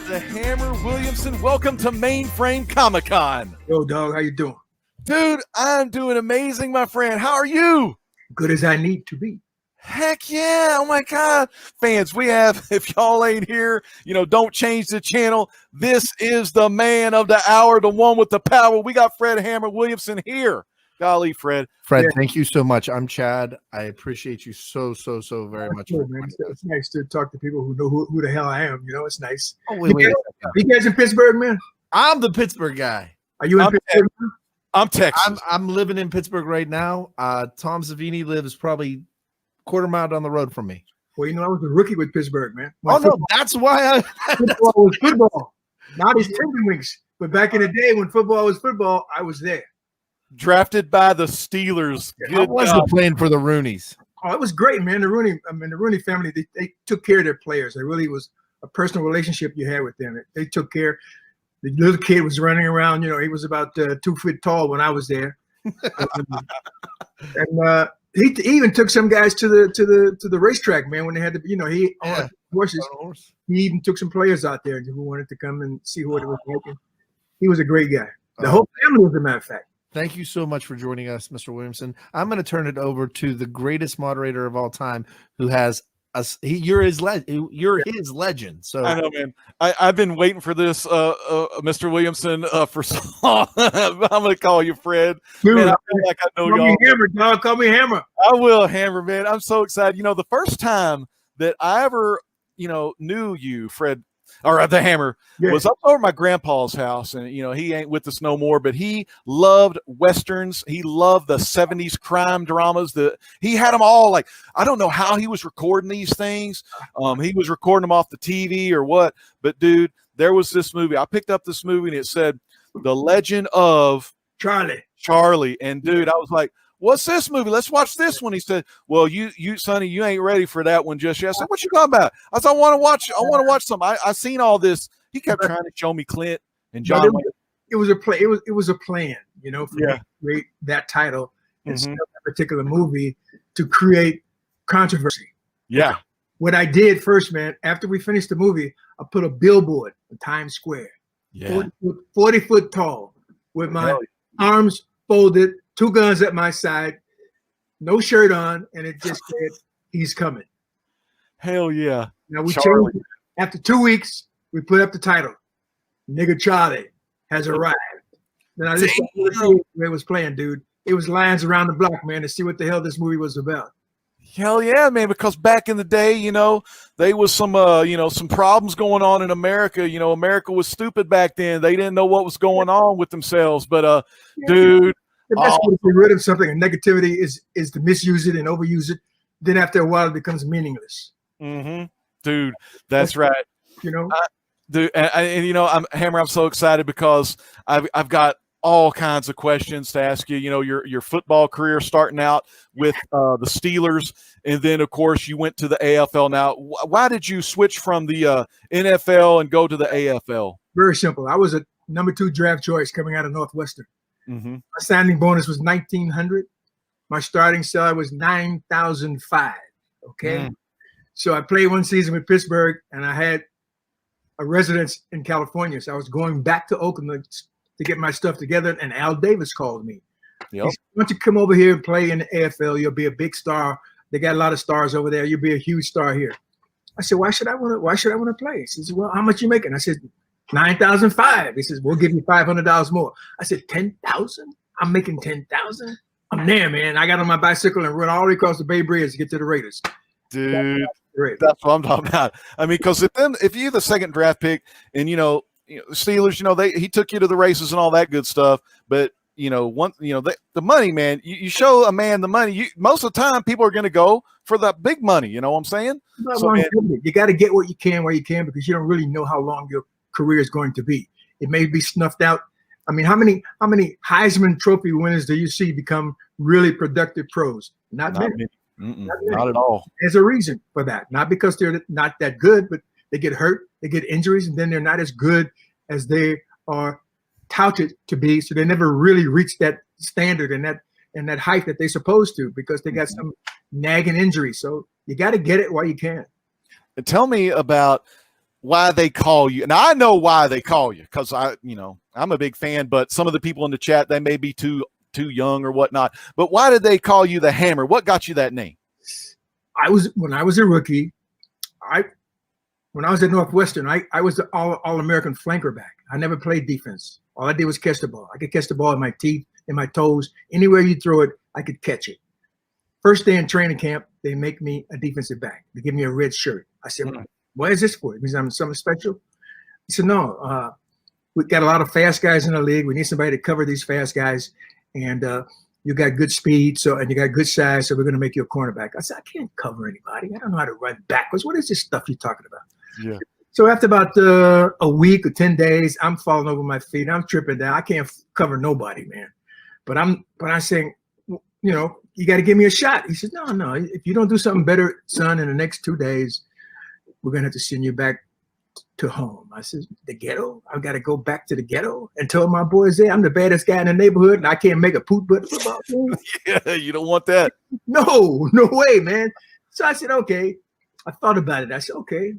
the Hammer Williamson. Welcome to Mainframe Comic Con. Yo, dog, how you doing? Dude, I'm doing amazing, my friend. How are you? Good as I need to be. Heck yeah. Oh my God. Fans, we have, if y'all ain't here, don't change the channel. This is the man of the hour, the one with the power. We got Fred Hammer Williamson here. Golly, Fred. Fred, thank you so much. I'm Chad. I appreciate you so very much. Cool, man. It's nice to talk to people who know who the hell I am. It's nice. Oh, wait. You guys in Pittsburgh, man? I'm the Pittsburgh guy. Are you in Pittsburgh? I'm Texas. I'm living in Pittsburgh right now. Tom Savini lives probably quarter mile down the road from me. Well, I was a rookie with Pittsburgh, man. That's why football was football. Not as Timberwinks, but back in the day when football was football, I was there. Drafted by the Steelers. How was it playing for the Rooneys? Oh, it was great, man. The Rooney family, they took care of their players. It really was a personal relationship you had with them. They took care. The little kid was running around. He was about 2 feet tall when I was there, and he even took some guys to the racetrack, man. When they had to, horses. He even took some players out there who wanted to come and see what it was like. He was a great guy. The whole family, as a matter of fact. Thank you so much for joining us, Mr. Williamson. I'm going to turn it over to the greatest moderator of all time, who has us. You're his legend. So I know, man. I've been waiting for this, Mr. Williamson, for so long. I'm going to call you Fred. Dude, man, I feel like I know y'all. Hammer, dog. Call me Hammer. I will, Hammer, man. I'm so excited. The first time that I ever, knew you, Fred, or the Hammer, was up over my grandpa's house, and he ain't with us no more, but he loved westerns. He loved the 70s crime dramas. He had them all. Like, I don't know how he was recording these things. He was recording them off the TV or what, but dude, there was this movie. I picked up this movie and it said The Legend of Charlie. And dude, I was like, what's this movie? Let's watch this one. He said, well, you Sonny, you ain't ready for that one just yet. I said, what you talking about? I said, I want to watch some. I seen all this. He kept trying to show me Clint and John. It was a play. It was a plan, for me to create that title and that particular movie to create controversy. Yeah. What I did first, man, after we finished the movie, I put a billboard in Times Square, 40 foot tall, with my arms folded, 2 guns at my side, no shirt on, and it just said, "He's coming." Hell yeah. Now we changed it. After 2 weeks, we put up the title, "Nigga Charlie has arrived." Then I listened to the film where it was playing, dude. It was lines around the block, man, to see what the hell this movie was about. Hell yeah, man, because back in the day, there was some some problems going on in America. America was stupid back then. They didn't know what was going on with themselves. But dude, the best way to get rid of something and negativity is to misuse it and overuse it. Then after a while, it becomes meaningless. Mm-hmm. Dude, that's right. Dude, I'm Hammer. I'm so excited because I've got all kinds of questions to ask you. Your football career starting out with the Steelers, and then of course you went to the AFL. Now, why did you switch from the NFL and go to the AFL? Very simple. I was a number 2 draft choice coming out of Northwestern. Mm-hmm. My signing bonus was $1,900. My starting salary was $9,005. Okay, so I played 1 season with Pittsburgh, and I had a residence in California. So I was going back to Oakland to get my stuff together, and Al Davis called me. He said, "Why don't you come over here and play in the AFL? You'll be a big star. They got a lot of stars over there. You'll be a huge star here." I said, "Why should I want to play?" He says, "Well, how much you making?" I said, $9,005. He says, "We'll give you $500 more." I said, $10,000? I'm making $10,000? I'm there, man. I got on my bicycle and run all the way across the Bay Bridge to get to the Raiders. Dude, that's what I'm talking about. I mean, because if you're the second draft pick and the Steelers, he took you to the races and all that good stuff, but the money, man, you show a man the money. Most of the time, people are going to go for the big money. You know what I'm saying? You got to get what you can where you can, because you don't really know how long your career is going to be. It may be snuffed out. I mean, how many Heisman Trophy winners do you see become really productive pros? Not many. Not at all. There's a reason for that. Not because they're not that good, but they get hurt, they get injuries, and then they're not as good as they are touted to be. So they never really reach that standard and that height that they're supposed to, because they got some nagging injuries. So you got to get it while you can. Tell me about why they call you. Now I know why they call you, because I'm a big fan, but some of the people in the chat, they may be too young or whatnot. But why did they call you the Hammer? What got you that name? When I was a rookie, when I was at Northwestern, I was the all-American flanker back. I never played defense. All I did was catch the ball. I could catch the ball in my teeth, in my toes, anywhere you throw it, I could catch it. First day in training camp, they make me a defensive back. They give me a red shirt. I said, what is this for? It means I'm something special? He said, no, we got a lot of fast guys in the league. We need somebody to cover these fast guys. And you got good speed, and you got good size, so we're going to make you a cornerback. I said, I can't cover anybody. I don't know how to run backwards. What is this stuff you're talking about? Yeah. So after about a week or 10 days, I'm falling over my feet. I'm tripping down. I can't cover nobody, man. But I'm saying, you got to give me a shot. He says, no. If you don't do something better, son, in the next 2 days, we're going to have to send you back to home. I said, the ghetto? I've got to go back to the ghetto and tell my boys there I'm the baddest guy in the neighborhood and I can't make a poot butt football team. Yeah, you don't want that. No way, man. So I said, okay. I thought about it. I said, okay,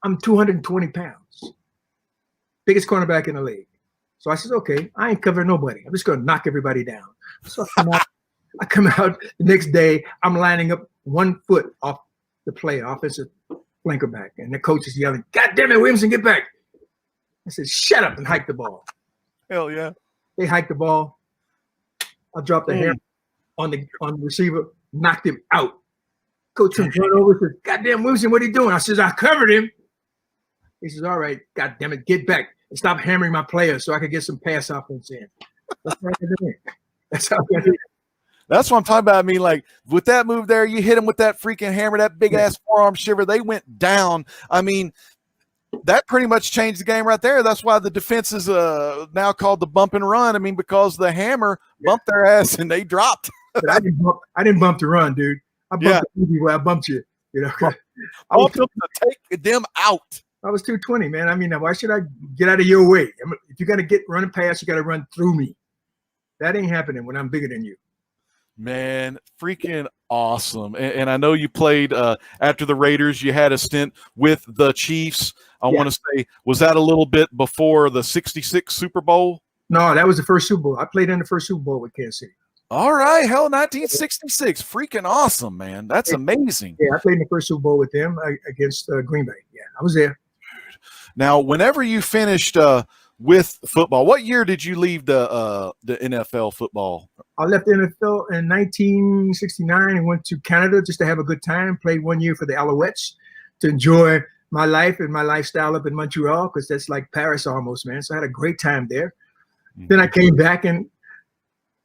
I'm 220 pounds. Biggest cornerback in the league. So I said, okay, I ain't covering nobody. I'm just going to knock everybody down. So I come out the next day. I'm lining up 1 foot off the play, offensive flanker back. And the coach is yelling, God damn it, Williamson, get back. I said, shut up and hike the ball. Hell yeah. They hiked the ball. I dropped the hammer on the receiver, knocked him out. Coach turned over and said, God damn, Williamson, what are you doing? I said, I covered him. He says, all right, God damn it, get back and stop hammering my players so I can get some pass offense in. That's how I did it. That's how I did it. That's what I'm talking about. I mean, like with that move there, you hit him with that freaking hammer, that big ass forearm shiver. They went down. I mean, that pretty much changed the game right there. That's why the defense is now called the bump and run. I mean, because the hammer bumped their ass and they dropped. But I didn't bump the run, dude. I bumped the where I bumped you. I want them to take them out. I was 220, man. I mean, why should I get out of your way? If you got to run a pass, you got to run through me. That ain't happening when I'm bigger than you. Man, freaking awesome. And I know you played after the Raiders. You had a stint with the Chiefs. I want to say, was that a little bit before the 66 Super Bowl? No, that was the first Super Bowl. I played in the first Super Bowl with Kansas City. All right. Hell, 1966. Freaking awesome, man. That's amazing. Yeah, I played in the first Super Bowl with them against Green Bay. Yeah, I was there. Now, whenever you finished with football, what year did you leave the NFL football? I left the NFL in 1969 and went to Canada just to have a good time. Played 1 year for the Alouettes to enjoy my life and my lifestyle up in Montreal, because that's like Paris almost, man. So I had a great time there. Mm-hmm. Then I came back, and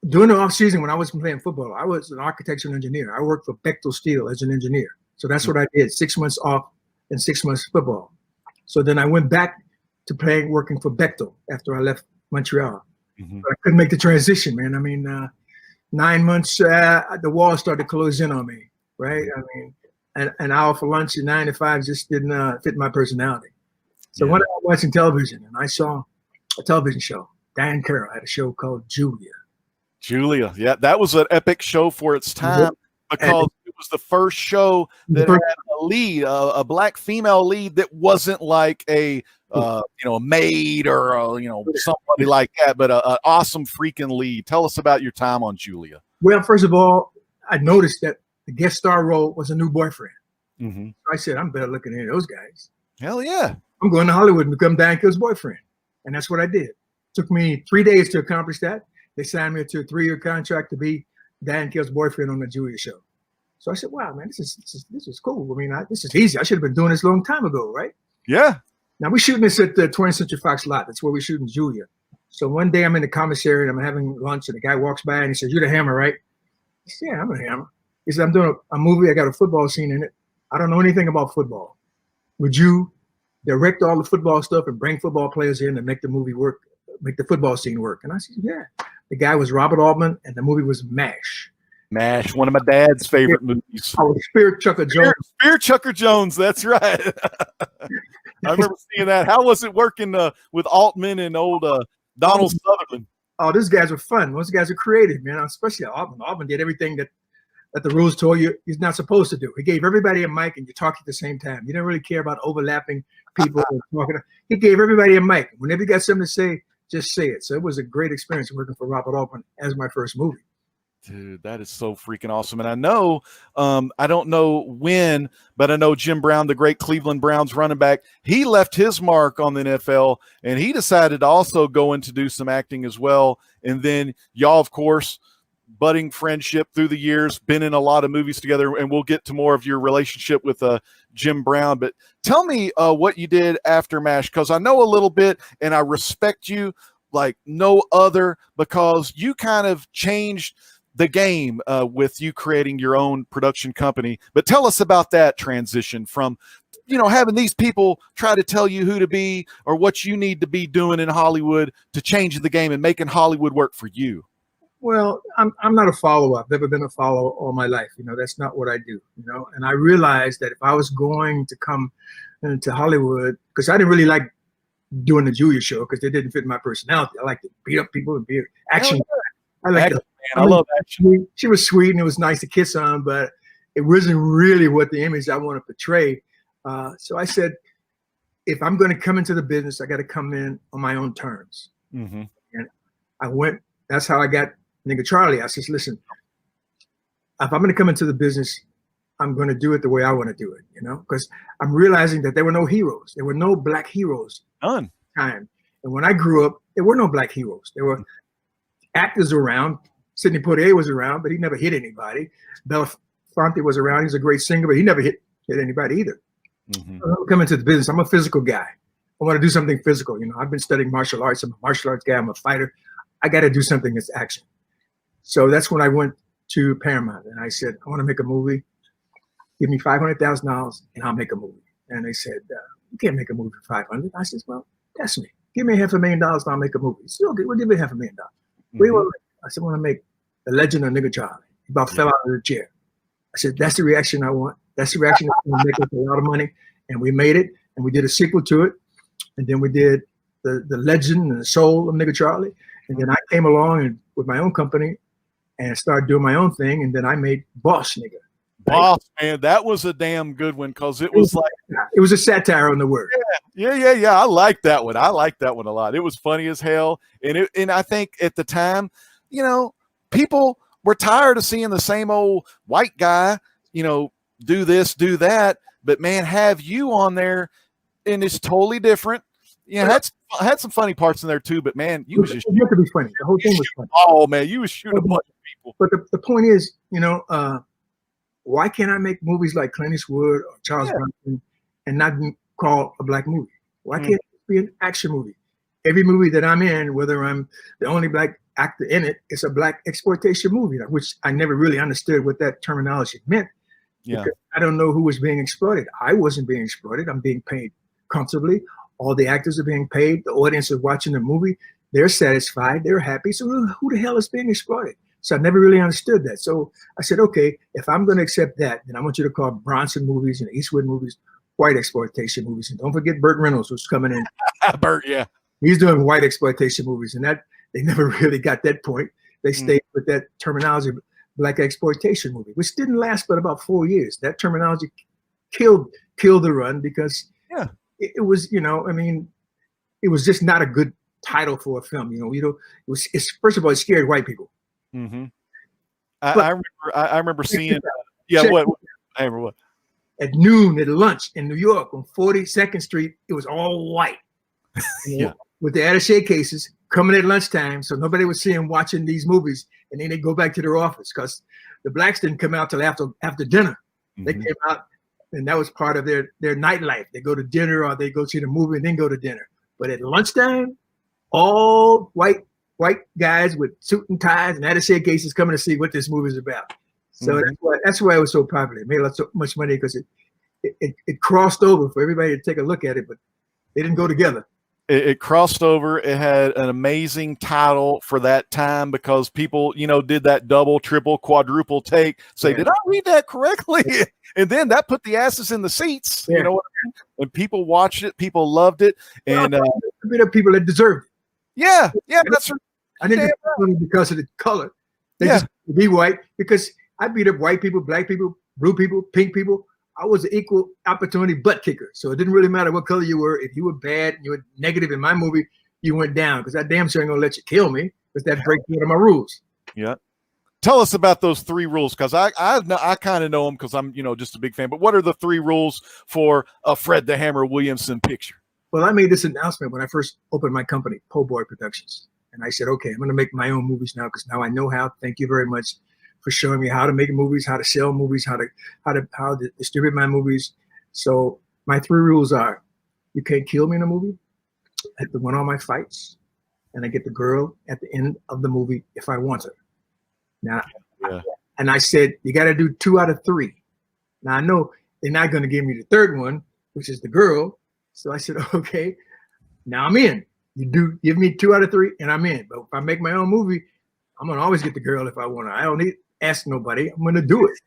during the off season when I wasn't playing football, I was an architectural engineer. I worked for Bechtel Steel as an engineer. So that's what I did, 6 months off and 6 months football. So then I went back to working for Bechtel after I left Montreal. Mm-hmm. But I couldn't make the transition, man. I mean, 9 months, the wall started to close in on me, right? I mean, an hour for lunch and 9 to 5 just didn't fit my personality. So when I was watching television, and I saw a television show, Dan Carroll had a show called Julia. Julia, yeah, that was an epic show for its time, because it was the first show that had a lead, a black female lead that wasn't like a maid or somebody like that, but an awesome freaking lead. Tell us about your time on Julia. Well, first of all, I noticed that the guest star role was a new boyfriend. Mm-hmm. I said, I'm better looking than those guys. Hell yeah. I'm going to Hollywood and become Dan Kill's boyfriend. And that's what I did. It took me 3 days to accomplish that. They signed me to a 3-year contract to be Dan Kill's boyfriend on the Julia show. So I said, wow, man, this is cool. I mean, this is easy. I should have been doing this a long time ago, right? Yeah. Now, we're shooting this at the 20th Century Fox lot. That's where we're shooting Julia. So one day I'm in the commissary and I'm having lunch, and the guy walks by and he says, you're the Hammer, right? I said, yeah, I'm the Hammer. He said, I'm doing a movie. I got a football scene in it. I don't know anything about football. Would you direct all the football stuff and bring football players in and make the movie work, make the football scene work? And I said, yeah. The guy was Robert Altman, and the movie was MASH. MASH, one of my dad's favorite movies. Oh, Spirit Chucker Jones. Spirit Chucker Jones, that's right. I remember seeing that. How was it working with Altman and old Donald Sutherland? Oh, these guys were fun. Those guys are creative, man. Especially Altman. Altman did everything that that the rules told you he's not supposed to do. He gave everybody a mic and you talk at the same time. You didn't really care about overlapping people talking. He gave everybody a mic. Whenever you got something to say, just say it. So it was a great experience working for Robert Altman as my first movie. Dude, that is so freaking awesome. And I know, I don't know when, but I know Jim Brown, the great Cleveland Browns running back, he left his mark on the NFL and he decided to also go in to do some acting as well. And then y'all, of course, budding friendship through the years, been in a lot of movies together, and we'll get to more of your relationship with Jim Brown. But tell me what you did after MASH, because I know a little bit and I respect you like no other, because you kind of changed the game with you creating your own production company. But tell us about that transition from, you know, having these people try to tell you who to be or what you need to be doing in Hollywood to change the game and making Hollywood work for you. Well, I'm not a follower. I've never been a follower all my life. You know, that's not what I do, you know. And I realized that if I was going to come into Hollywood, because I didn't really like doing the Julia show because they didn't fit my personality. I like to beat up people and be action. I like that. I love action. She was sweet and it was nice to kiss on, but it wasn't really what the image I want to portray. So I said, if I'm going to come into the business, I got to come in on my own terms. Mm-hmm. And I went. That's how I got Nigga Charlie. I said, listen, if I'm going to come into the business, I'm going to do it the way I want to do it, you know, because I'm realizing that there were no heroes. There were no black heroes. None. Time. And when I grew up, there were no black heroes. There were actors around. Sidney Poitier was around, but he never hit anybody. Belafonte was around. He's a great singer, but he never hit anybody either. Mm-hmm. I'm coming to the business. I'm a physical guy. I want to do something physical. You know, I've been studying martial arts. I'm a martial arts guy. I'm a fighter. I got to do something that's action. So that's when I went to Paramount and I said, I want to make a movie. Give me $500,000 and I'll make a movie. And they said, you can't make a movie for $500,000. I said, well, that's me. Give me $500,000 and I'll make a movie. He said, okay, we'll give you $500,000. Mm-hmm. What do you want to make? I said, I want to make The Legend of Nigga Charlie. He about fell out of the chair. I said, that's the reaction I want. That's the reaction that's going to make us a lot of money. And we made it, and we did a sequel to it. And then we did the Legend and the Soul of Nigga Charlie. And then I came along and with my own company and started doing my own thing. And then I made Boss Nigga. Boss, man, that was a damn good one because it was like it was a satire on the word. Yeah. I like that one. I like that one a lot. It was funny as hell, and I think at the time, you know, people were tired of seeing the same old white guy, you know, do this, do that. But man, have you on there, and it's totally different. Yeah, had some funny parts in there too. But man, you was just you have to be funny. The whole thing was funny. Oh man, you was shooting a bunch of people. But the point is, you know, why can't I make movies like Clint Eastwood or Charles Bronson and not call a black movie? Why can't it be an action movie? Every movie that I'm in, whether I'm the only black actor in it, it's a black exploitation movie, which I never really understood what that terminology meant. Yeah, I don't know who was being exploited. I wasn't being exploited. I'm being paid comfortably. All the actors are being paid. The audience is watching the movie. They're satisfied. They're happy. So who the hell is being exploited? So I never really understood that. So I said, okay, if I'm going to accept that, then I want you to call Bronson movies and Eastwood movies white exploitation movies. And don't forget Burt Reynolds, who's coming in. Burt, yeah. He's doing white exploitation movies. And that they never really got that point. They stayed with that terminology, black exploitation movie, which didn't last but about 4 years. That terminology killed the run because it was, you know, I mean, it was just not a good title for a film. You know, it's first of all, it scared white people. Mm-hmm. I remember seeing. What? I remember what? At noon at lunch in New York on 42nd Street, it was all white. With the attaché cases coming at lunchtime, so nobody was seeing watching these movies, and then they go back to their office because the blacks didn't come out till after dinner. Mm-hmm. They came out, and that was part of their nightlife. They go to dinner or they go see the movie and then go to dinner. But at lunchtime, all white guys with suit and ties and attaché cases coming to see what this movie is about. So that's why it was so popular. It made so much money because it crossed over for everybody to take a look at it, but they didn't go together. It crossed over. It had an amazing title for that time because people, you know, did that double, triple, quadruple take. Say, did I read that correctly? And then that put the asses in the seats. You know what I mean? And people watched it. People loved it. And a bit of people that deserved it. Yeah, that's right. I didn't just because of the color. They just be white because I beat up white people, black people, blue people, pink people. I was an equal opportunity butt kicker. So it didn't really matter what color you were. If you were bad, you were negative in my movie, you went down, because I damn sure ain't gonna let you kill me, because that breaks one of my rules. Yeah. Tell us about those 3 rules, because I kind of know them because I'm just a big fan. But what are the 3 rules for a Fred the Hammer Williamson picture? Well, I made this announcement when I first opened my company, Po' Boy Productions, and I said, okay, I'm going to make my own movies now, because now I know how. Thank you very much for showing me how to make movies, how to sell movies, how to distribute my movies. So my 3 rules are: you can't kill me in a movie. I have to win all my fights, and I get the girl at the end of the movie if I want her. Now, and I said, you got to do 2 out of 3. Now, I know they're not going to give me the 3rd one, which is the girl. So I said, okay, now I'm in. You do give me 2 out of 3 and I'm in. But if I make my own movie, I'm going to always get the girl if I want to. I don't need to ask nobody. I'm going to do it.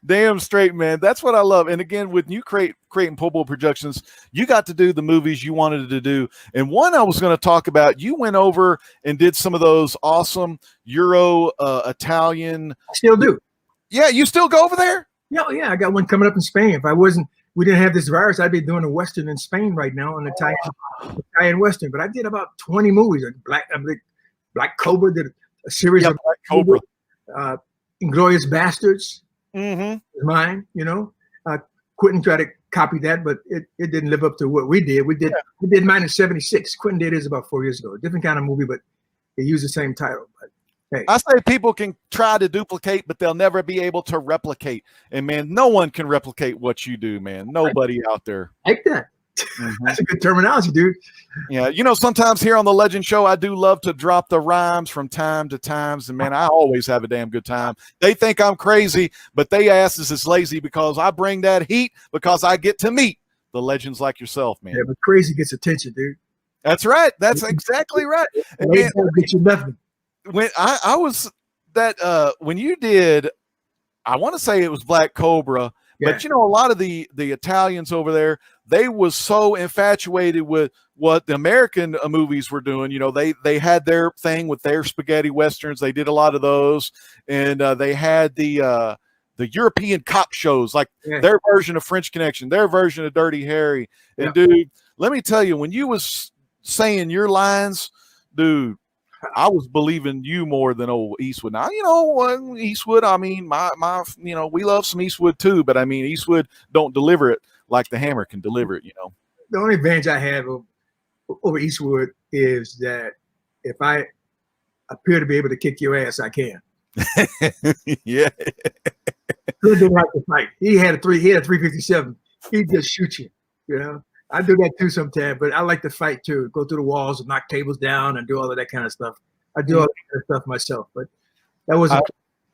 Damn straight, man. That's what I love. And again, with you creating Po' Boy Productions, you got to do the movies you wanted to do. And one I was going to talk about, you went over and did some of those awesome Euro Italian. I still do. Yeah, you still go over there? Yeah, I got one coming up in Spain. If we didn't have this virus, I'd be doing a Western in Spain right now, an Italian Western. But I did about 20 movies. Black Cobra did a series of Black Cobra. Inglorious Bastards. Mm-hmm. Mine, Quentin tried to copy that, but it didn't live up to what we did. We did mine in '76. Quentin did his about 4 years ago. Different kind of movie, but they use the same title. But hey, I say people can try to duplicate, but they'll never be able to replicate. And man, no one can replicate what you do, man. Nobody out there. Like that. Mm-hmm. That's a good terminology, dude. Yeah, sometimes here on the Legend Show, I do love to drop the rhymes from time to times, and man, I always have a damn good time. They think I'm crazy, but they asses is lazy, because I bring that heat, because I get to meet the legends like yourself, man. Yeah, but crazy gets attention, dude. That's right. That's exactly right. And man, get you nothing. When I was that when you did, I want to say it was Black Cobra. Yeah. But a lot of the Italians over there, they was so infatuated with what the American movies were doing. They had their thing with their spaghetti westerns. They did a lot of those, and they had the European cop shows, like their version of French Connection, their version of Dirty Harry. And dude, let me tell you, when you was saying your lines, dude, I was believing you more than old Eastwood. Now, Eastwood, I mean, we love some Eastwood too, but I mean, Eastwood don't deliver it like the Hammer can deliver it, The only advantage I have over Eastwood is that if I appear to be able to kick your ass, I can. Yeah. He didn't like to fight. He had a 357. He'd just shoot you, I do that too sometimes, but I like to fight too. Go through the walls and knock tables down and do all of that kind of stuff. I do all that kind of stuff myself, but that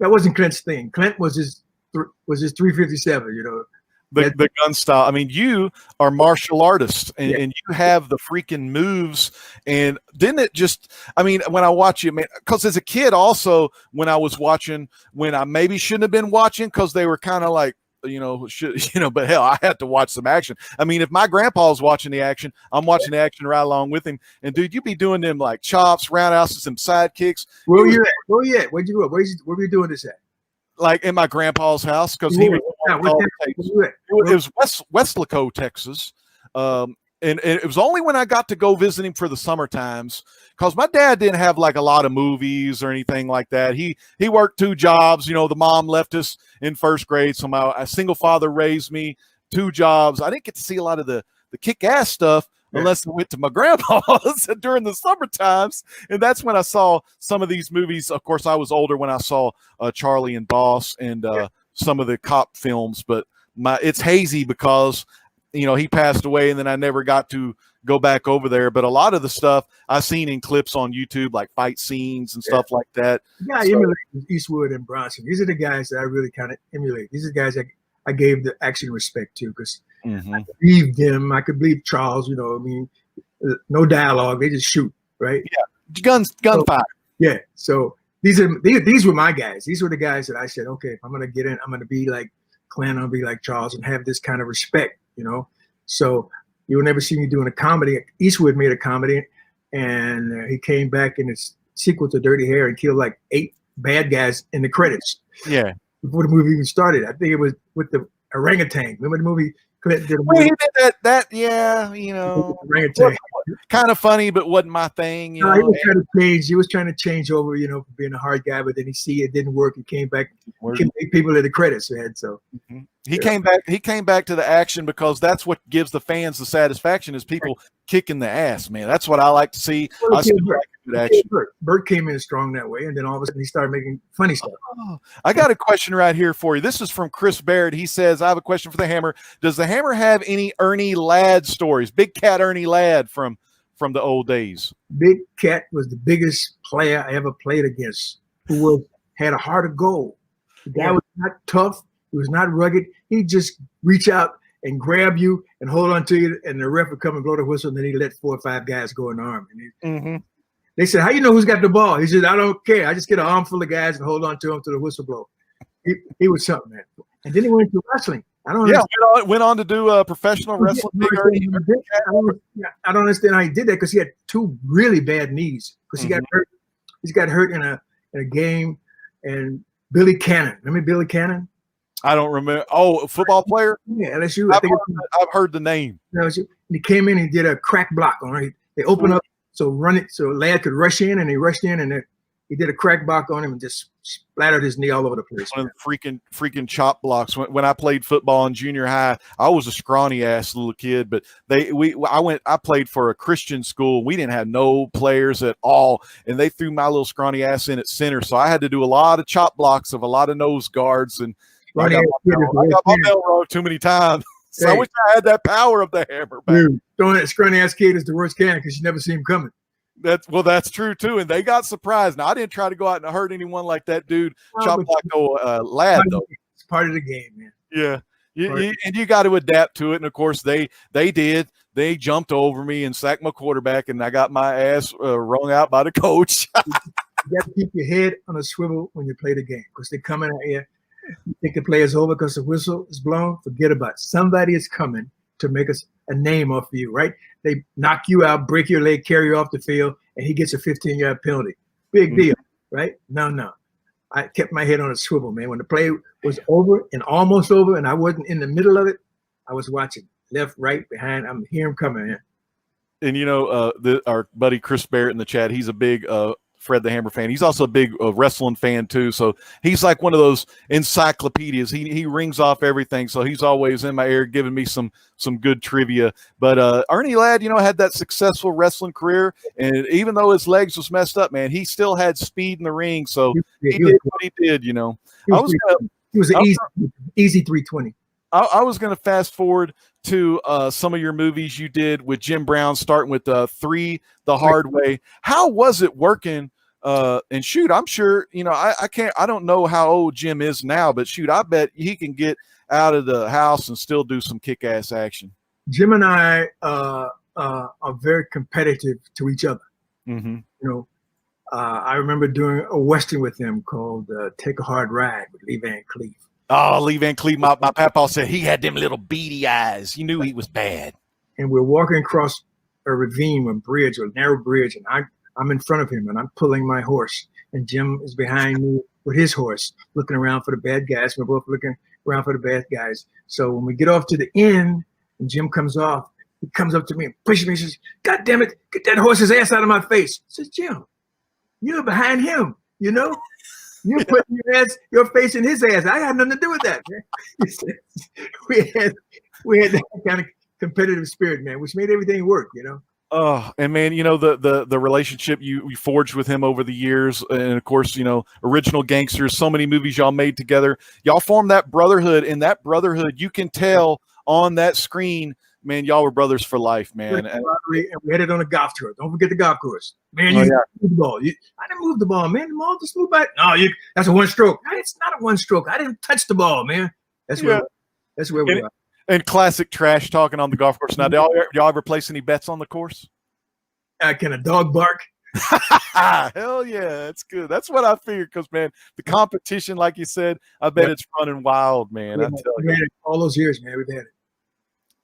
wasn't Clint's thing. Clint was his 357. The gun style. I mean, you are martial artists, and you have the freaking moves. And didn't it just? I mean, when I watch you, man, because as a kid, also when I was watching, when I maybe shouldn't have been watching, because they were kind of like. But hell, I had to watch some action. I mean, if my grandpa's watching the action, I'm watching the action right along with him. And dude, you be doing them like chops, roundhouses, and side kicks. Where you at? Where you at? Where'd you go? Where were you doing this at? Like in my grandpa's house, because he was. It was Westlaco, Texas. And it was only when I got to go visit him for the summer times, because my dad didn't have like a lot of movies or anything like that. He worked 2 jobs. The mom left us in first grade, so a single father raised me, 2 jobs. I didn't get to see a lot of the kick-ass stuff unless I went to my grandpa's during the summer times, and that's when I saw some of these movies. Of course, I was older when I saw Charlie and Boss and some of the cop films, but it's hazy because he passed away, and then I never got to go back over there. But a lot of the stuff I've seen in clips on YouTube, like fight scenes and stuff like that. Yeah, I emulate Eastwood and Bronson. These are the guys that I really kind of emulate. These are the guys that I gave the action respect to, because I believed them. I could believe Charles. No dialogue. They just shoot, right? Yeah, gunfire. Yeah. So these were my guys. These were the guys that I said, okay, if I'm gonna get in, I'm gonna be like Clint, I'm gonna be like Charles, and have this kind of respect. So you'll never see me doing a comedy. Eastwood made a comedy, and he came back in his sequel to Dirty Harry and killed like 8 bad guys in the credits. Yeah. Before the movie even started. I think it was with the orangutan. Remember the movie? Clint did a movie. Well, he did that, yeah, you know, Orangutan. kind of funny, but wasn't my thing. You No, know, he was trying to change. He was trying to change over, you know, from being a hard guy, but then he see it didn't work. He came back. He can make people in the credits, man. So he came back. He came back to the action because that's what gives the fans the satisfaction is people kicking the ass, man. That's what I like to see. I still like good action. Burt came in strong that way, and then all of a sudden he started making funny stuff. Oh, I got a question right here for you. This is from Chris Barrett. He says, "I have a question for the Hammer. Does the Hammer have any Ernie Ladd stories? Big Cat Ernie Ladd from the old days." Big Cat was the biggest player I ever played against, who had a heart of gold. The guy was not tough. He was not rugged. He'd just reach out and grab you and hold on to you, and the ref would come and blow the whistle, and then he'd let 4 or 5 guys go in the arm. And they said, "How you know who's got the ball?" He said, "I don't care. I just get an armful of guys and hold on to them to the whistle blow." He was something, man. And then he went into wrestling. I don't went on to do professional wrestling. I don't understand how he did that because he had 2 really bad knees. Because he got hurt. He's got hurt in a game. And Billy Cannon, remember Billy Cannon? I don't remember. Oh, a football player? Yeah, LSU. I've heard the name. And he came in and did a crack block on it. They opened up so Ladd could rush in, and he rushed in, and he did a crack block on him and just splattered his knee all over the place. One of the freaking chop blocks. When I played football in junior high, I was a scrawny ass little kid, but I played for a Christian school. We didn't have no players at all, and they threw my little scrawny ass in at center. So I had to do a lot of chop blocks of a lot of nose guards, and I got my bell rung too many times. So I wish I had that power of the Hammer. Dude, throwing that scrawny ass kid is the worst can because you never see him coming. That's true too, and they got surprised. Now I didn't try to go out and hurt anyone like that dude. Chop like Ladd though. It's part of the game, man. Yeah, you got to adapt to it. And of course they did. They jumped over me and sacked my quarterback, and I got my ass wrung out by the coach. You got to keep your head on a swivel when you play the game because they're coming at you. You think the play is over because the whistle is blown? Forget about it. Somebody is coming to make us a name off of you, right? They knock you out, break your leg, carry you off the field, and he gets a 15-yard penalty. Big deal, right? No. I kept my head on a swivel, man. When the play was over and almost over and I wasn't in the middle of it, I was watching left, right, behind. I'm hearing him coming, man. And, you know, our buddy Chris Barrett in the chat, he's a big Fred the Hammer fan. He's also a big wrestling fan too. So he's like one of those encyclopedias. He rings off everything. So he's always in my ear giving me some good trivia. But Ernie Ladd, you know, had that successful wrestling career, and even though his legs was messed up, man, he still had speed in the ring. So he did what he did. You know, he was an easy 320. I was going to fast forward to some of your movies you did with Jim Brown, starting with 3 The Hard Way. How was it working? And shoot, I'm sure, you know, I don't know how old Jim is now, but shoot, I bet he can get out of the house and still do some kick-ass action. Jim and I are very competitive to each other. You know, I remember doing a Western with him called Take a Hard Ride with Lee Van Cleef. Oh, Lee Van Cleef, my papa said he had them little beady eyes. You knew he was bad. And we're walking across a ravine, a bridge, a narrow bridge, and I'm in front of him, and I'm pulling my horse, and Jim is behind me with his horse, looking around for the bad guys. We're both looking around for the bad guys. So when we get off to the end, and Jim comes off, he comes up to me and pushes me and says, "God damn it, get that horse's ass out of my face." I says, "Jim, you're behind him, you know? You put your face in his ass. I got nothing to do with that, man." we had that kind of competitive spirit, man, which made everything work, you know? Oh, and man, you know, the relationship you forged with him over the years, and of course, you know, Original Gangsters, so many movies y'all made together. Y'all formed that brotherhood, and that brotherhood, you can tell on that screen, man, y'all were brothers for life, man. And we headed on a golf tour. Don't forget the golf course. Man, moved the ball. I didn't move the ball, man. The ball just moved back. No, that's a one stroke. No, it's not a one stroke. I didn't touch the ball, man. That's where we are. And classic trash talking on the golf course. Now, do y'all ever place any bets on the course? Can a dog bark? Hell yeah, that's good. That's what I figured because, man, the competition, like you said, I bet it's running wild, man. I tell you. All those years, man, we've had it.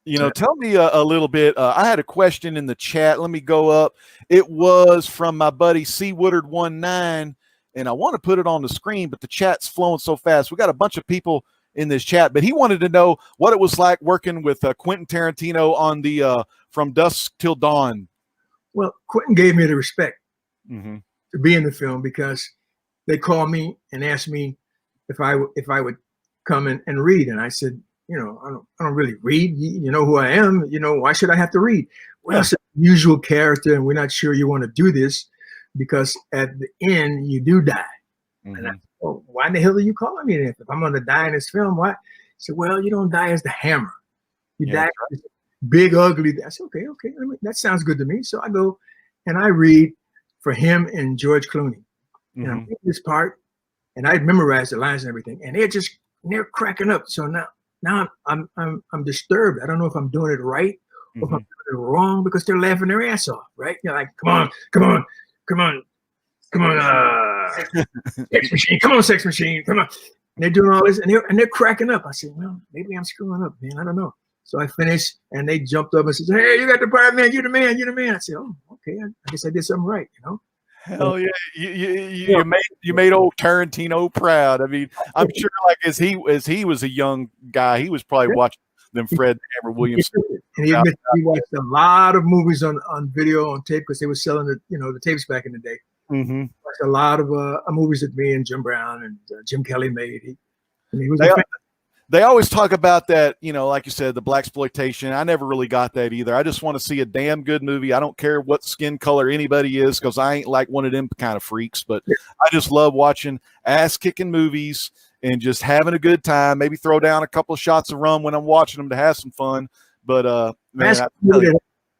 You know, tell me a little bit. I had a question in the chat. Let me go up. It was from my buddy C. Woodard 19. and I want to put it on the screen, but the chat's flowing so fast. We got a bunch of people in this chat, but he wanted to know what it was like working with Quentin Tarantino on the From Dusk Till Dawn. Well, Quentin gave me the respect to be in the film because they called me and asked me if I would come and read, and I said, you know, I don't really read. You know who I am. You know, why should I have to read? Well, it's a usual character, and we're not sure you want to do this because at the end you do die. And I said, well, why in the hell are you calling me then? If I'm going to die in this film, why? He said, well, you don't die as the Hammer. You die as big, ugly. I said, okay, that sounds good to me. So I go and I read for him and George Clooney. And I'm in this part, and I memorized the lines and everything, and they're cracking up. So now I'm disturbed. I don't know if I'm doing it right or if I'm doing it wrong because they're laughing their ass off, right? They're like, come on, sex machine, come on, sex machine, come on. And they're doing all this, and they're cracking up. I said, well, maybe I'm screwing up, man. I don't know. So I finished, and they jumped up and said, hey, you got the part, man. You're the man. You're the man. I said, oh, okay. I guess I did something right, you know. Hell yeah, you made old Tarantino proud. I mean, I'm sure like as he was a young guy, he was probably watching them Fred the Hammer Williamson. And he admitted he watched a lot of movies on video on tape because they were selling the tapes back in the day. Watched a lot of movies that me and Jim Brown and Jim Kelly made. He was they always talk about that, you know, like you said, the blaxploitation. I never really got that either. I just want to see a damn good movie. I don't care what skin color anybody is because I ain't like one of them kind of freaks. But I just love watching ass-kicking movies and just having a good time. Maybe throw down a couple of shots of rum when I'm watching them to have some fun. But man,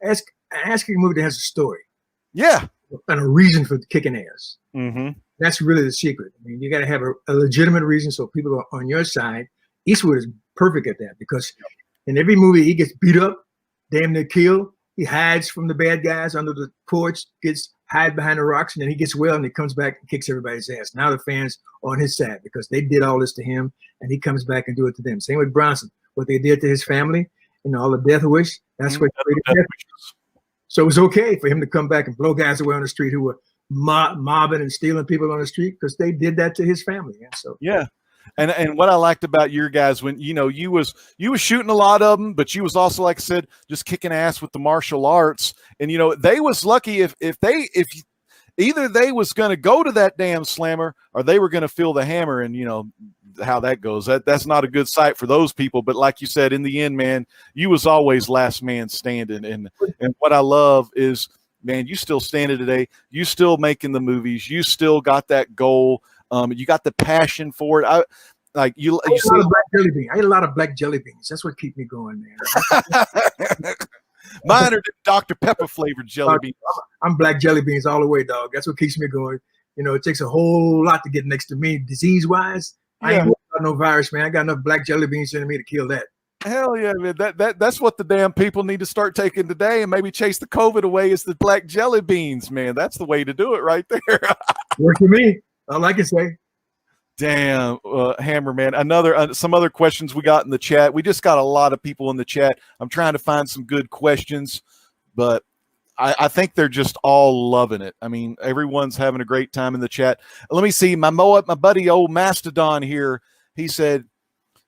ass-kicking movie that has a story. Yeah. And a reason for kicking ass. That's really the secret. I mean, you got to have a legitimate reason so people are on your side. Eastwood is perfect at that because in every movie he gets beat up, damn near killed. He hides from the bad guys under the porch, hide behind the rocks, and then he gets well and he comes back and kicks everybody's ass. Now the fans are on his side because they did all this to him, and he comes back and do it to them. Same with Bronson, what they did to his family, all the death wish. That's what created death wishes. So it was okay for him to come back and blow guys away on the street who were mobbing and stealing people on the street because they did that to his family. And so yeah. And what I liked about your guys when you was shooting a lot of them, but you was also, like I said, just kicking ass with the martial arts. And they was lucky if either they was going to go to that damn slammer or they were going to feel the hammer. And how that goes. That's not a good sight for those people. But like you said, in the end, man, you was always last man standing. And what I love is, man, you still standing today. You still making the movies. You still got that goal. You got the passion for it. I ate a lot of black jelly beans. That's what keep me going, man. Mine are Dr. Pepper flavored jelly beans. I'm black jelly beans all the way, dog. That's what keeps me going. It takes a whole lot to get next to me, disease wise. I ain't got no virus, man. I got enough black jelly beans in me to kill that. Hell yeah, man. That's what the damn people need to start taking today and maybe chase the COVID away is the black jelly beans, man. That's the way to do it right there. Works for me. All I can say. Damn, Hammer, man. Some other questions we got in the chat. We just got a lot of people in the chat. I'm trying to find some good questions, but I think they're just all loving it. I mean, everyone's having a great time in the chat. Let me see. My buddy, old Mastodon here, he said,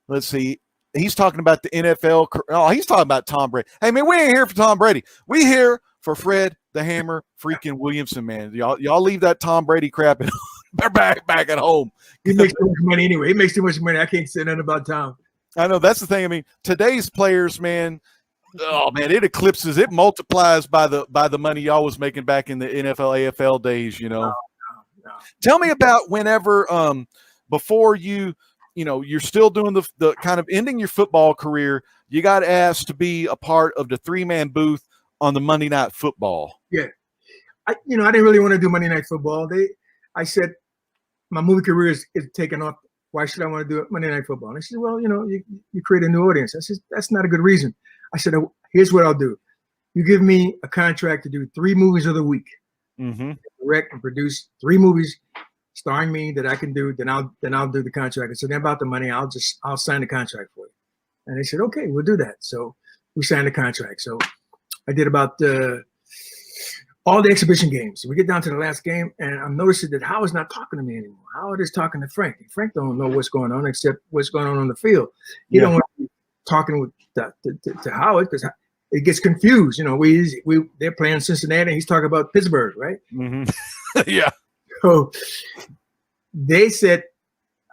let's see. He's talking about the NFL. Oh, he's talking about Tom Brady. Hey, man, we ain't here for Tom Brady. We here for Fred the Hammer freaking Williamson, man. Y'all leave that Tom Brady crap and they're back at home. He makes too much money anyway. He makes too much money. I can't say nothing about Tom. I know that's the thing. I mean, today's players, man. Oh man, it multiplies by the money y'all was making back in the NFL, AFL days. No. Tell me about whenever before you're still doing the kind of ending your football career. You got asked to be a part of the 3-man booth on the Monday Night Football. Yeah, I didn't really want to do Monday Night Football. I said my movie career is taking off. Why should I want to do Monday Night Football? And I said, well, you create a new audience. I said, that's not a good reason. I said, here's what I'll do. You give me a contract to do 3 movies of the week, direct and produce 3 movies starring me that I can do. Then I'll do the contract. And so then about the money, I'll sign the contract for you. And they said, okay, we'll do that. So we signed the contract. So I did about all the exhibition games. We get down to the last game, and I'm noticing that Howard's not talking to me anymore. Howard is talking to Frank. And Frank don't know what's going on except what's going on the field. He don't want to be talking with to Howard because it gets confused. You know, they're playing Cincinnati, and he's talking about Pittsburgh, right? Mm-hmm. Yeah. So they said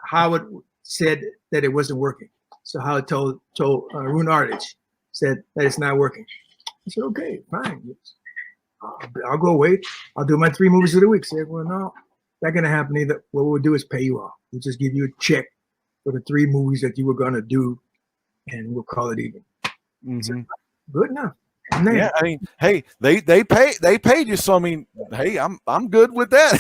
Howard said that it wasn't working. So Howard told Rooneys said that it's not working. I said, okay, fine. I'll go wait. I'll do my 3 movies of the week. Said, well, no, not gonna happen either. What we'll do is pay you off. We'll just give you a check for the 3 movies that you were gonna do, and we'll call it even. Mm-hmm. So, good enough. Yeah, I mean, hey, they paid you, so I mean, hey, I'm good with that.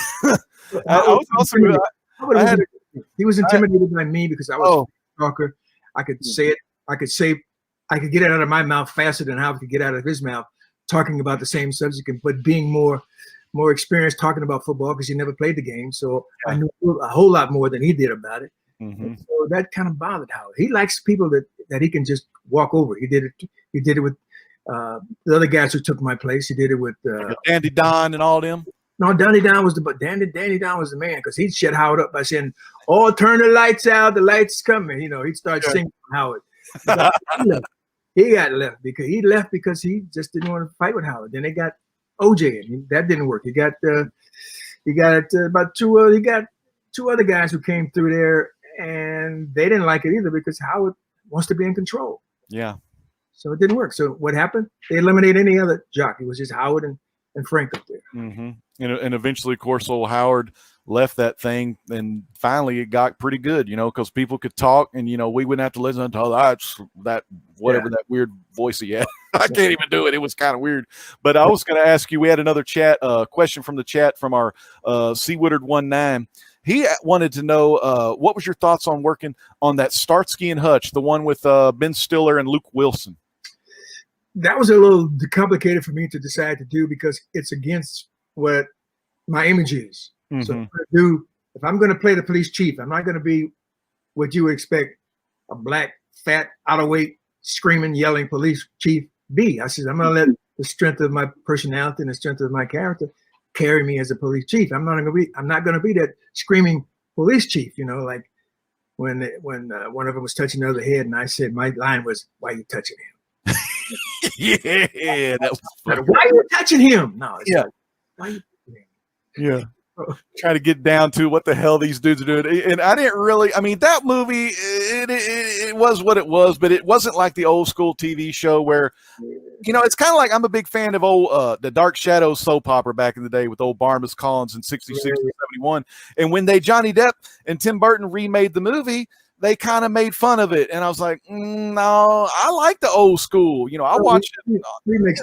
He was intimidated by me because I was a talker. I could say it. I could get it out of my mouth faster than Howard could get out of his mouth, talking about the same subject, but being more experienced talking about football because he never played the game. So I knew a whole lot more than he did about it. Mm-hmm. So that kind of bothered Howard. He likes people that he can just walk over. He did it with the other guys who took my place. He did it with Dandy Don and all them. No, Danny Don was Danny Don was the man because he'd shut Howard up by saying, "Oh, turn the lights out. The lights coming." You know, he'd start singing Howard. He got left because he just didn't want to fight with Howard. Then they got OJ, and that didn't work. He got two other guys who came through there, and they didn't like it either because Howard wants to be in control. Yeah. So it didn't work. So what happened? They eliminated any other jock. It was just Howard and Frank up there. Mm-hmm. And eventually, of course, old Howard left that thing, and finally it got pretty good, you know, because people could talk, and you know, we wouldn't have to listen to that weird voice he had. I can't even do it. It was kind of weird. But I was going to ask you. We had another question from the chat from our C Woodard 19. He wanted to know what was your thoughts on working on that Starsky and Hutch, the one with Ben Stiller and Luke Wilson. That was a little complicated for me to decide to do because it's against what my image is. Mm-hmm. So if I'm going to play the police chief, I'm not going to be what you would expect a black, fat, out of weight, screaming, yelling police chief be. I said, I'm going to let the strength of my personality and the strength of my character carry me as a police chief. I'm not going to be that screaming police chief, you know, like when one of them was touching the other head, and I said, my line was, "Why are you touching him?" Yeah, that was funny. Why are you touching him? No, it's yeah. Like, why are you touching him? Yeah. Trying to get down to what the hell these dudes are doing. And I didn't really, I mean, that movie, it was what it was, but it wasn't like the old school TV show where, you know, it's kind of like, I'm a big fan of old, the Dark Shadows soap opera back in the day with old Barnabas Collins in 66 and 71. And when Johnny Depp and Tim Burton remade the movie, they kind of made fun of it. And I was like, no, I like the old school. You know, I watched it. Remakes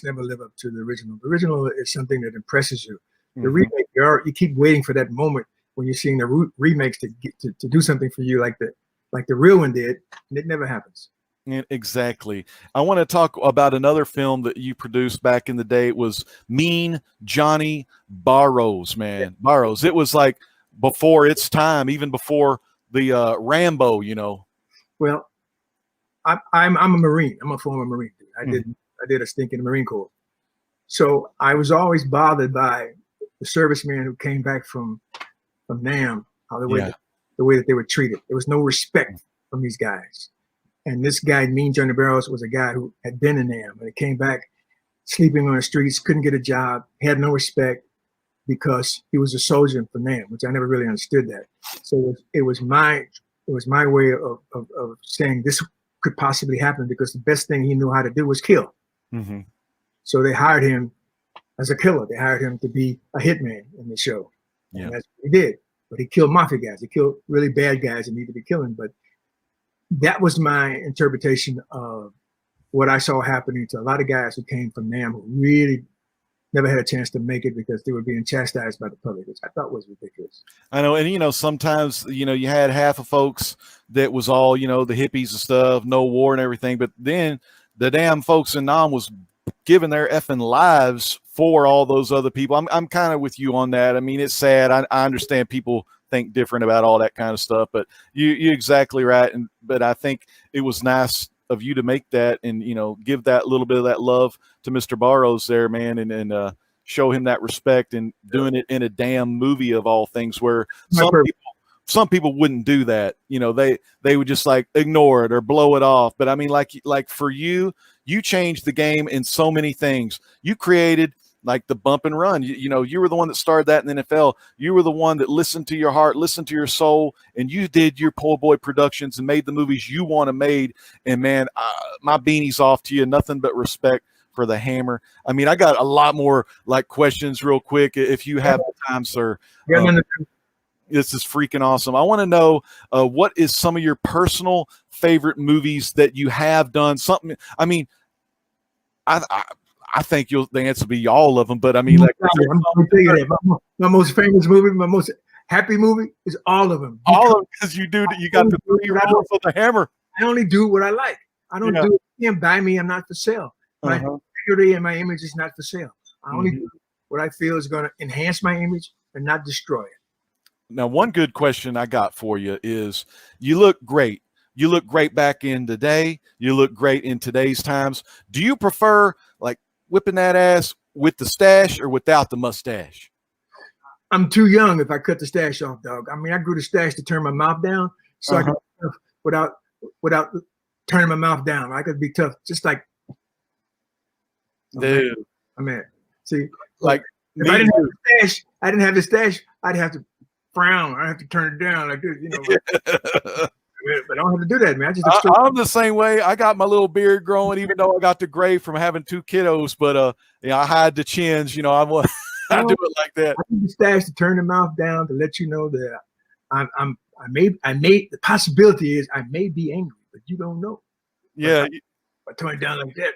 never live up to the original. The original is something that impresses you. The remake, you keep waiting for that moment when you're seeing the remakes to do something for you like the real one did, and it never happens. Yeah, exactly. I want to talk about another film that you produced back in the day. It was Mean Johnny Barrows, man. Yeah. Barrows. It was like before its time, even before the Rambo, you know. Well, I'm a Marine. I'm a former Marine. I did a stint in the Marine Corps. So I was always bothered by the servicemen who came back from NAM, how the way that they were treated. There was no respect from these guys. And this guy, Mean Johnny Barrows, was a guy who had been in NAM, and he came back sleeping on the streets, couldn't get a job, had no respect because he was a soldier for NAM, which I never really understood that. So it was my way of saying this could possibly happen because the best thing he knew how to do was kill. Mm-hmm. So they hired him as a killer. They hired him to be a hitman in the show. Yeah. And that's what he did. But he killed mafia guys. He killed really bad guys that need to be killing. But that was my interpretation of what I saw happening to a lot of guys who came from NAM who really never had a chance to make it because they were being chastised by the public, which I thought was ridiculous. I know. And, you know, sometimes, you know, you had half of folks that was all, you know, the hippies and stuff, no war and everything. But then the damn folks in NAM was giving their effing lives for all those other people. I'm kind of with you on that. I mean, it's sad. I understand people think different about all that kind of stuff, but you're exactly right. But I think it was nice of you to make that and, you know, give that little bit of that love to Mr. Barrows there, man, and show him that respect and doing it in a damn movie of all things where some people wouldn't do that. You know, they would just like ignore it or blow it off. But I mean, like for you, you changed the game in so many things. You created like the bump and run. You know, you were the one that started that in the NFL. You were the one that listened to your heart, listened to your soul, and you did your Po' Boy productions and made the movies you want to made. And man, my beanie's off to you. Nothing but respect for the Hammer. I mean, I got a lot more like questions real quick if you have the time, sir. This is freaking awesome. I want to know what is some of your personal favorite movies that you have done. Something. I mean, I think the answer will be all of them. But I mean, like, I'm gonna tell you that my most famous movie, my most happy movie is all of them. All of them, because you got the 3 rounds of the Hammer. I only do what I like. I don't do it. You can't buy me. I'm not for sale. My integrity and my image is not for sale. I only do what I feel is going to enhance my image and not destroy it. Now, one good question I got for you is, you look great. You look great back in the day. You look great in today's times. Do you prefer like whipping that ass with the stash or without the mustache? I'm too young if I cut the stash off, dog. I mean, I grew the stash to turn my mouth down, so I could be tough without turning my mouth down. I could be tough, just like. Dude, I mean, see, like if I didn't have the stash, I'd have to frown. I'd have to turn it down like this, you know. But I don't have to do that, man. I'm the same way. I got my little beard growing, even though I got the gray from having 2 kiddos. But I hide the chins. You know, I do it like that. I need the stash to turn the mouth down to let you know that I may. The possibility is I may be angry, but you don't know. Yeah. If I turn it down like that,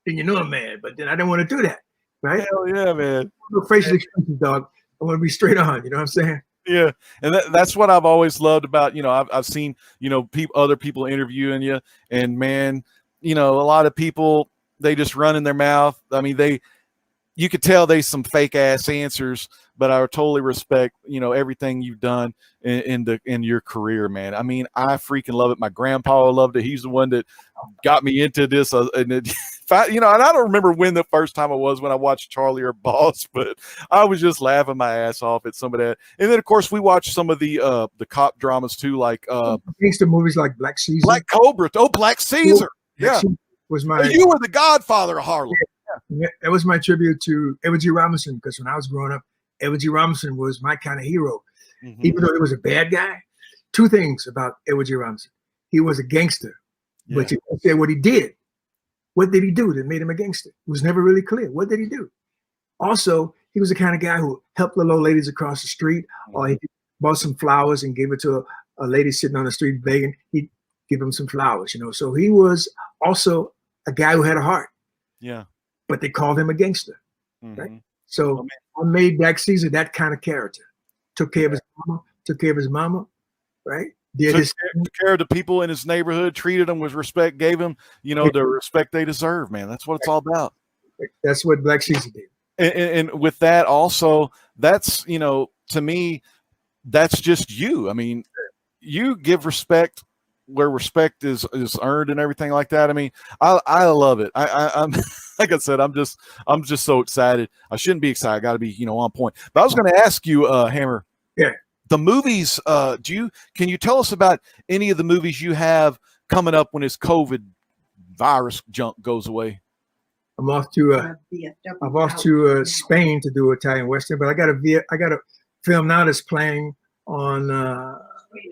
then you know I'm mad. But then I don't want to do that, right? Hell yeah, man. No facial expressions, dog. I want to be straight on. You know what I'm saying? Yeah, and that's what I've always loved about, you know, I've seen, you know, other people interviewing you, and man, you know, a lot of people, they just run in their mouth. I mean, you could tell they some fake ass answers, but I totally respect, you know, everything you've done in your career, man. I mean, I freaking love it. My grandpa loved it. He's the one that got me into this. You know, and I don't remember when the first time it was when I watched Charlie or Boss, but I was just laughing my ass off at some of that. And then of course we watched some of the cop dramas too, like gangster movies like Black Caesar, Black Cobra. Oh, Black Caesar. Yeah, was my. You were the godfather of Harlem. Yeah, that was my tribute to Edward G. Robinson, because when I was growing up, Edward G. Robinson was my kind of hero. Even though he was a bad guy, 2 things about Edward G. Robinson: he was a gangster, but you can't say what he did. What did he do that made him a gangster? It was never really clear. What did he do? Also, he was the kind of guy who helped the little ladies across the street, or he bought some flowers and gave it to a lady sitting on the street begging. He'd give him some flowers, you know. So he was also a guy who had a heart. Yeah. But they called him a gangster. Right? So I made Black Caesar that kind of character. Took care of his mama, right? Took care of the people in his neighborhood, treated them with respect, gave them, you know, the respect they deserve, man. That's what it's all about. That's what Black Caesar did. And with that also, that's, you know, to me, that's just you. I mean, you give respect where respect is earned and everything like that. I mean, I love it. I'm like I said, I'm just so excited. I shouldn't be excited. I got to be, you know, on point. But I was going to ask you, Hammer. Yeah. The movies, can you tell us about any of the movies you have coming up when this COVID virus junk goes away? I'm off to Spain to do Italian Western, but I got a film now that's playing on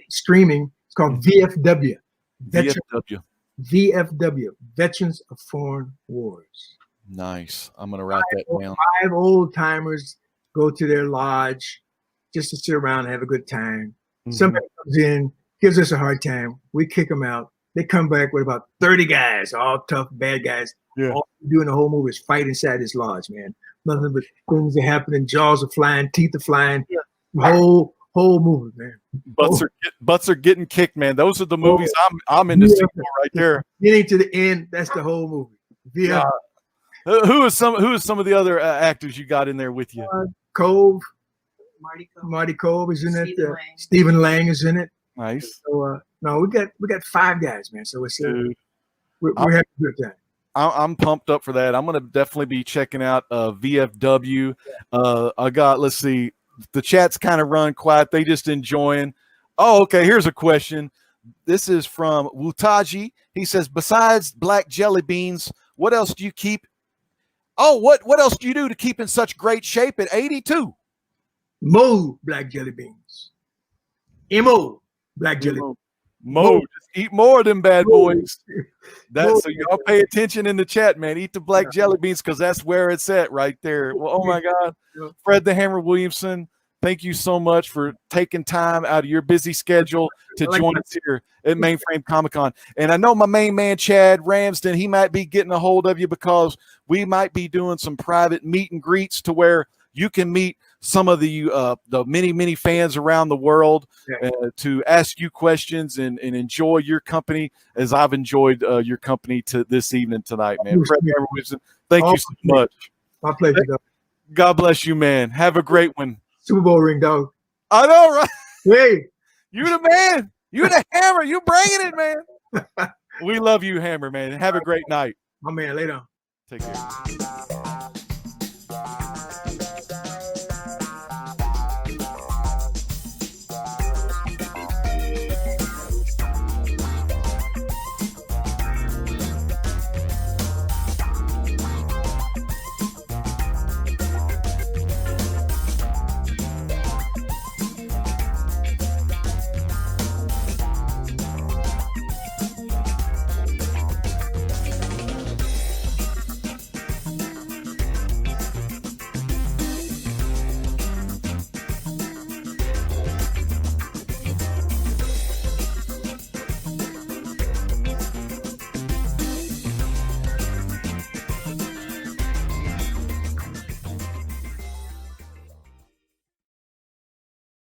streaming. It's called VFW. VFW, Veterans of Foreign Wars. Nice. I'm gonna write that down. 5 old timers go to their lodge just to sit around and have a good time. Somebody comes in, gives us a hard time. We kick them out. They come back with about 30 guys, all tough, bad guys. Yeah. All we do in the whole movie is fight inside this lodge, man. Nothing but things are happening. Jaws are flying, teeth are flying. Yeah. Whole movie, man. Butts are getting kicked, man. Those are the movies I'm in to see right there. Getting to the end, that's the whole movie. Yeah. Who is some of the other actors you got in there with you? Cove. Marty Cove is in it. Stephen Lang is in it. Nice. So no, we got 5 guys, man. So it's we have a good time. I'm pumped up for that. I'm going to definitely be checking out VFW. I got, let's see, the chat's kind of run quiet. They just enjoying. Oh, okay. Here's a question. This is from Wutaji. He says, besides black jelly beans, what else do you keep? Oh, what else do you do to keep in such great shape at 82? Mo black jelly beans. M.O. black jelly beans. Mo, just eat more of them bad boys. That's so y'all pay attention in the chat, man. Eat the black jelly beans because that's where it's at right there. Well, oh my God, Fred the Hammer Williamson, thank you so much for taking time out of your busy schedule to join us here at Mainframe Comic Con. And I know my main man Chad Ramsden, he might be getting a hold of you because we might be doing some private meet and greets to where you can meet some of the many fans around the world to ask you questions and enjoy your company as I've enjoyed your company to this evening tonight, man. Fred Hammer Williamson, thank you so much. My pleasure, dog. God bless you, man. Have a great one. Super Bowl ring, dog. I know, right? Hey, you the man. You the Hammer. You bringing it, man. We love you, Hammer, man. Have a great night. My man, later on. Take care.